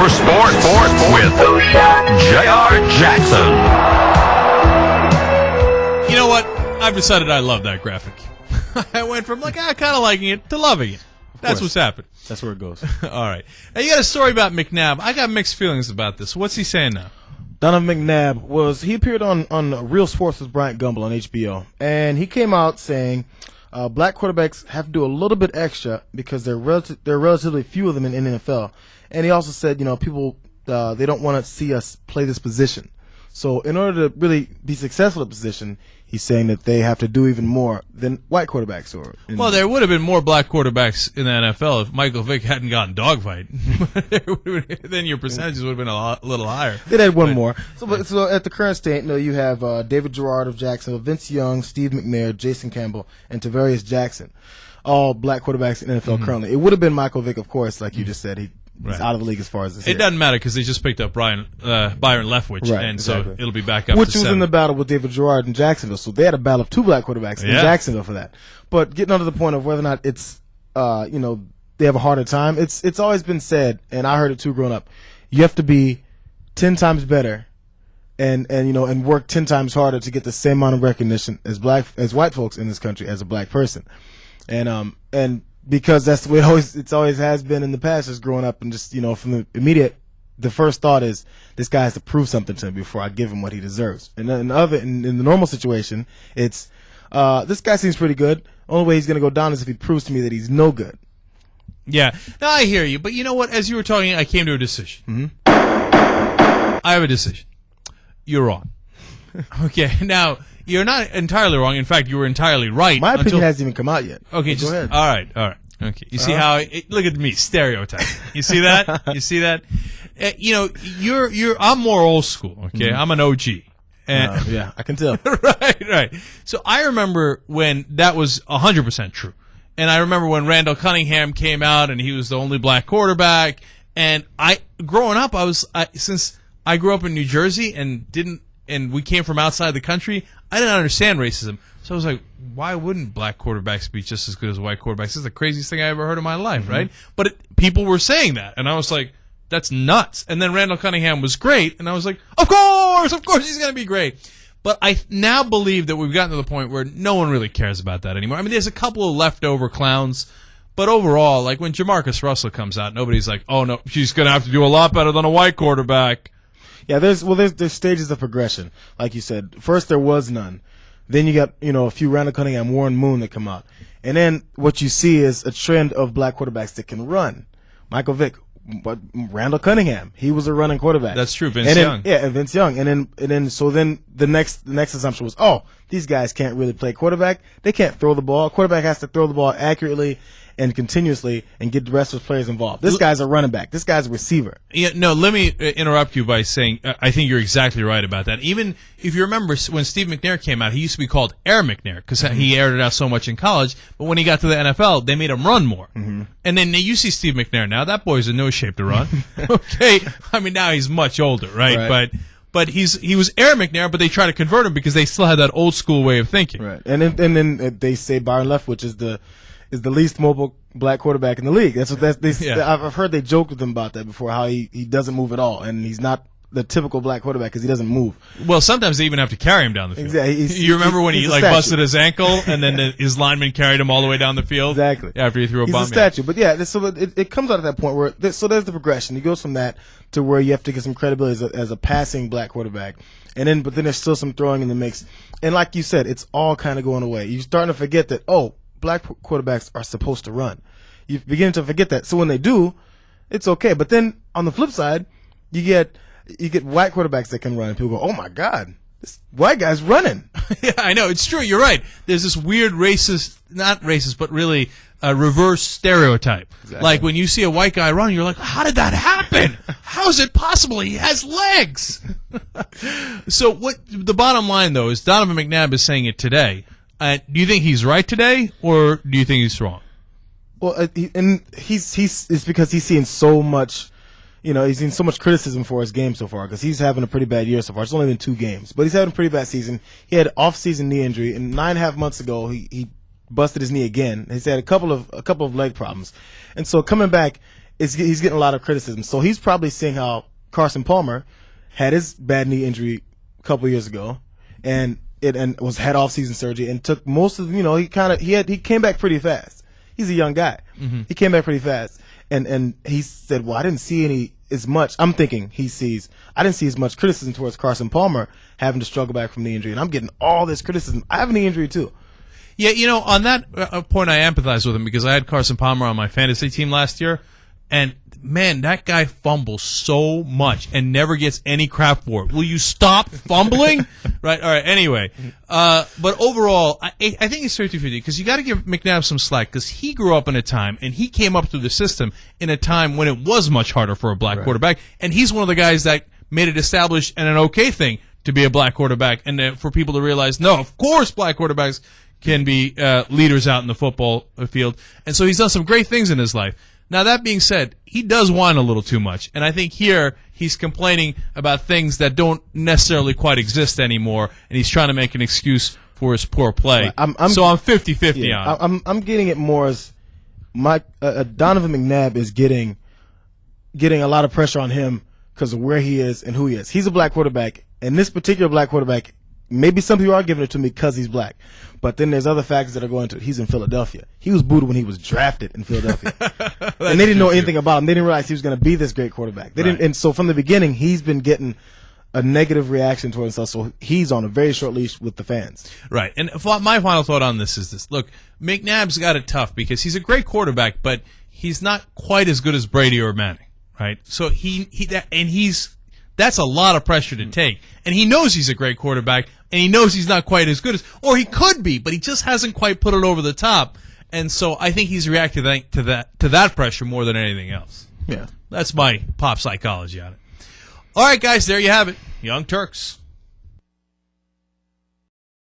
for sports with J.R. Jackson. You know what? I've decided I love that graphic. I went from kind of liking it to loving it. That's what's happened. That's where it goes. All right. Now, you got a story about McNabb. I got mixed feelings about this. What's he saying now? Donovan McNabb he appeared on Real Sports with Bryant Gumbel on HBO, and he came out saying black quarterbacks have to do a little bit extra because there are relatively few of them in the NFL. And he also said, people they don't want to see us play this position. So in order to really be successful at the position, he's saying that they have to do even more than white quarterbacks. Well, there would have been more black quarterbacks in the NFL if Michael Vick hadn't gotten dogfight. Then your percentages would have been a little higher. They'd had one more. So at the current state, you have David Gerard of Jacksonville, Vince Young, Steve McNair, Jason Campbell, and Tavarius Jackson, all black quarterbacks in the NFL currently. It would have been Michael Vick, of course, like you just said. He's out of the league as far as this year. It doesn't matter because they just picked up Byron Leftwich, and so it'll be back up Which to was 7. in the battle with David Gerard in Jacksonville. So they had a battle of 2 black quarterbacks in Jacksonville for that. But getting on to the point of whether or not it's, they have a harder time, it's always been said, and I heard it too growing up, you have to be 10 times better and work 10 times harder to get the same amount of recognition as white folks in this country as a black person. And because that's the way it always has been in the past, just growing up and just, from the immediate, the first thought is this guy has to prove something to me before I give him what he deserves. And in the normal situation, it's this guy seems pretty good. Only way he's going to go down is if he proves to me that he's no good. Yeah, no, I hear you. But you know what? As you were talking, I came to a decision. I have a decision. You're wrong. Okay, now, you're not entirely wrong. In fact, you were entirely right. My opinion hasn't even come out yet. Okay, go ahead. All right. Okay, you see how? Look at me, stereotype. You see that? You see that? I'm more old school. Okay, I'm an OG. And yeah, I can tell. Right. So I remember when that was 100% true, and I remember when Randall Cunningham came out and he was the only black quarterback. And growing up, since I grew up in New Jersey and we came from outside the country, I didn't understand racism. So I was like, why wouldn't black quarterbacks be just as good as white quarterbacks? This is the craziest thing I ever heard in my life, right? But people were saying that, and I was like, that's nuts. And then Randall Cunningham was great, and I was like, of course he's going to be great. But I now believe that we've gotten to the point where no one really cares about that anymore. I mean, there's a couple of leftover clowns, but overall, like when Jamarcus Russell comes out, nobody's like, oh, no, she's going to have to do a lot better than a white quarterback. Yeah, there's stages of progression. Like you said, first there was none. Then you got, a few Randall Cunningham, Warren Moon that come out. And then what you see is a trend of black quarterbacks that can run. Michael Vick, but Randall Cunningham, he was a running quarterback. That's true, Vince Young. Yeah, Vince Young. And then the next assumption was, these guys can't really play quarterback. They can't throw the ball. Quarterback has to throw the ball accurately and continuously and get the rest of the players involved. This guy's a running back. This guy's a receiver. Yeah, no, let me interrupt you by saying I think you're exactly right about that. Even if you remember when Steve McNair came out, he used to be called Air McNair because he aired it out so much in college. But when he got to the NFL, they made him run more. And then you see Steve McNair now. That boy's in no shape to run. Okay? I mean, now he's much older, right? But he was Air McNair, but they try to convert him because they still had that old school way of thinking. Right. And then they say Byron Leftwich is the least mobile black quarterback in the league. I've heard they joked with him about that before, how he doesn't move at all, and he's not the typical black quarterback because he doesn't move. Well, sometimes they even have to carry him down the field. Exactly. You remember when he busted his ankle and then his lineman carried him all the way down the field? Exactly. After he threw a bomb. He's a statue. But yeah, so it comes out at that point where so there's the progression. He goes from that to where you have to get some credibility as a passing black quarterback, but then there's still some throwing in the mix. And like you said, it's all kind of going away. You're starting to forget that black quarterbacks are supposed to run. You're beginning to forget that. So when they do, it's okay. But then on the flip side, you get white quarterbacks that can run, and people go, "Oh my God, this white guy's running." Yeah, I know, it's true. You're right. There's this weird not racist, but really reverse stereotype. Exactly. Like when you see a white guy running, you're like, "How did that happen? How is it possible? He has legs." So what the bottom line though is Donovan McNabb is saying it today. Do you think he's right today, or do you think he's wrong? Well, it's because he's seen so much. He's seen so much criticism for his game so far because he's having a pretty bad year so far. It's only been 2 games, but he's having a pretty bad season. He had off-season knee injury, and 9.5 months ago he busted his knee again. He's had a couple of leg problems, and so coming back he's getting a lot of criticism. So he's probably seeing how Carson Palmer had his bad knee injury a couple years ago, and had off-season surgery and took most of he came back pretty fast. He's a young guy. Mm-hmm. He came back pretty fast, and he said, "Well, I didn't see as much." I'm thinking I didn't see as much criticism towards Carson Palmer having to struggle back from the injury, and I'm getting all this criticism. I have a knee injury too. Yeah, on that point, I empathize with him because I had Carson Palmer on my fantasy team last year, and man, that guy fumbles so much and never gets any crap for it. Will you stop fumbling? Right. All right. Anyway, but overall, I think it's 50-50 because you got to give McNabb some slack because he grew up in a time and he came up through the system in a time when it was much harder for a black quarterback, and he's one of the guys that made it established and an okay thing to be a black quarterback, and for people to realize, no, of course, black quarterbacks can be leaders out in the football field. And so he's done some great things in his life. Now, that being said, he does whine a little too much. And I think here he's complaining about things that don't necessarily quite exist anymore, and he's trying to make an excuse for his poor play. Right. So I'm 50-50 on it. I'm getting it more as Donovan McNabb is getting a lot of pressure on him because of where he is and who he is. He's a black quarterback, and this particular black quarterback, maybe some people are giving it to me because he's black. But then there's other factors that are going to it. He's in Philadelphia. He was booed when he was drafted in Philadelphia. And they didn't know anything about him. They didn't realize he was going to be this great quarterback. They didn't, and so from the beginning, he's been getting a negative reaction towards himself. So he's on a very short leash with the fans. Right. And my final thought on this is this. Look, McNabb's got it tough because he's a great quarterback, but he's not quite as good as Brady or Manning. Right. So that's a lot of pressure to take. And he knows he's a great quarterback, and he knows he's not quite as good as, or he could be, but he just hasn't quite put it over the top. And so I think he's reacted to that pressure more than anything else. Yeah. That's my pop psychology on it. All right, guys, there you have it. Young Turks.